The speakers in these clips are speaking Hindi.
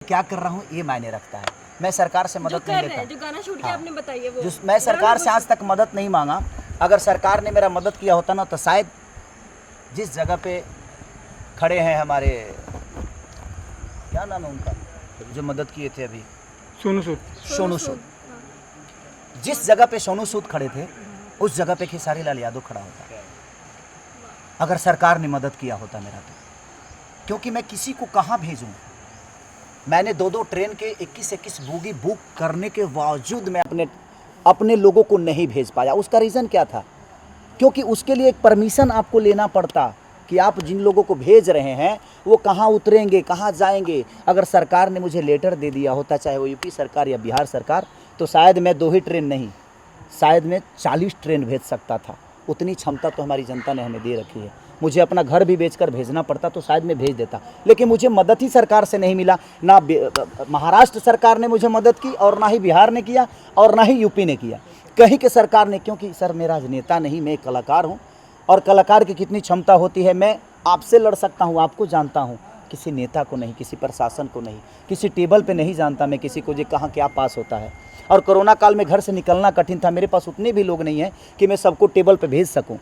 क्या कर रहा हूँ ये मायने रखता है। मैं सरकार से मदद नहीं लेता। जो गाना शूट किया आपने बताइए वो। मैं सरकार से आज तक मदद नहीं मांगा। अगर सरकार ने मेरा मदद किया होता ना तो शायद जिस जगह पे खड़े हैं हमारे, क्या नाम है उनका जो मदद किए थे अभी, सोनू सूद। जिस जगह पे सोनू सूद खड़े थे उस जगह पे खेसारी लाल यादव खड़ा होता अगर सरकार ने मदद किया होता मेरा तो। क्योंकि मैं किसी को कहाँ भेजूं। मैंने दो ट्रेन के 21 बोगी बुक करने के बावजूद मैं अपने लोगों को नहीं भेज पाया। उसका रीज़न क्या था? क्योंकि उसके लिए एक परमिशन आपको लेना पड़ता कि आप जिन लोगों को भेज रहे हैं वो कहाँ उतरेंगे, कहाँ जाएंगे। अगर सरकार ने मुझे लेटर दे दिया होता, चाहे वो यूपी सरकार या बिहार सरकार, तो शायद मैं 2 ही ट्रेन नहीं, शायद मैं 40 ट्रेन भेज सकता था। उतनी क्षमता तो हमारी जनता ने हमें दे रखी है। मुझे अपना घर भी बेचकर भेजना पड़ता तो शायद मैं भेज देता, लेकिन मुझे मदद ही सरकार से नहीं मिला। ना महाराष्ट्र सरकार ने मुझे मदद की और ना ही बिहार ने किया और ना ही यूपी ने किया, कहीं के सरकार ने। क्योंकि सर मैं राजनेता नहीं, मैं एक कलाकार हूँ और कलाकार की कितनी क्षमता होती है। मैं आपसे लड़ सकता हूँ, आपको जानता हूँ, किसी नेता को नहीं, किसी प्रशासन को नहीं, किसी टेबल पे नहीं जानता मैं किसी को जो कहाँ क्या पास होता है। और कोरोना काल में घर से निकलना कठिन था, मेरे पास उतने भी लोग नहीं हैं कि मैं सबको टेबल पे भेज सकूं।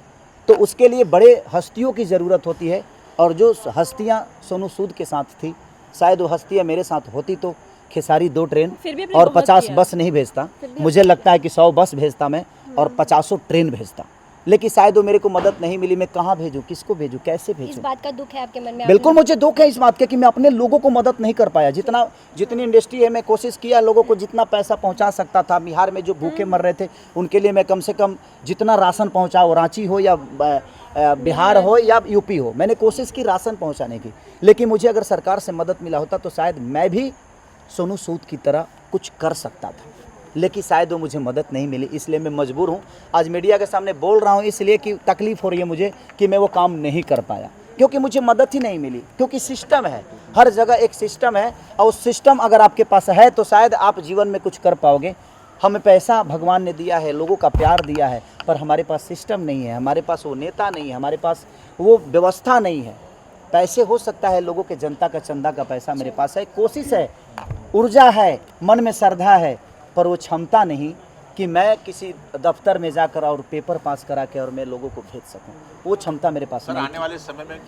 तो उसके लिए बड़े हस्तियों की ज़रूरत होती है। और जो हस्तियां सोनू सूद के साथ थी, शायद वो हस्तियां मेरे साथ होती तो खेसारी 2 ट्रेन और 50 बस नहीं भेजता। मुझे लगता है कि 100 बस भेजता मैं और 50 ट्रेन भेजता। लेकिन शायद वो मेरे को मदद नहीं मिली। मैं कहाँ भेजूँ, किसको भेजूँ, कैसे भेजूँ? इस बात का दुख है आपके मन में? बिल्कुल मुझे दुख है इस बात का कि मैं अपने लोगों को मदद नहीं कर पाया। जितनी इंडस्ट्री है मैं कोशिश किया लोगों को जितना पैसा पहुंचा सकता था। बिहार में जो भूखे मर रहे थे उनके लिए मैं कम से कम जितना राशन पहुंचाओ, रांची हो या बिहार हो या यूपी हो, मैंने कोशिश की राशन पहुँचाने की। लेकिन मुझे अगर सरकार से मदद मिला होता तो शायद मैं भी सोनू सूद की तरह कुछ कर सकता था। लेकिन शायद वो मुझे मदद नहीं मिली, इसलिए मैं मजबूर हूँ आज मीडिया के सामने बोल रहा हूँ। इसलिए कि तकलीफ़ हो रही है मुझे कि मैं वो काम नहीं कर पाया, क्योंकि मुझे मदद ही नहीं मिली। क्योंकि सिस्टम है, हर जगह एक सिस्टम है और उस सिस्टम अगर आपके पास है तो शायद आप जीवन में कुछ कर पाओगे। हमें पैसा भगवान ने दिया है, लोगों का प्यार दिया है, पर हमारे पास सिस्टम नहीं है, हमारे पास वो नेता नहीं है, हमारे पास वो व्यवस्था नहीं है। पैसे हो सकता है लोगों के, जनता का चंदा का पैसा मेरे पास है, कोशिश है, ऊर्जा है, मन में श्रद्धा है, पर वो क्षमता नहीं कि मैं किसी दफ्तर में जाकर और पेपर पास करा के और मैं लोगों को भेज सकूं। वो क्षमता मेरे पास नहीं। आने वाले समय में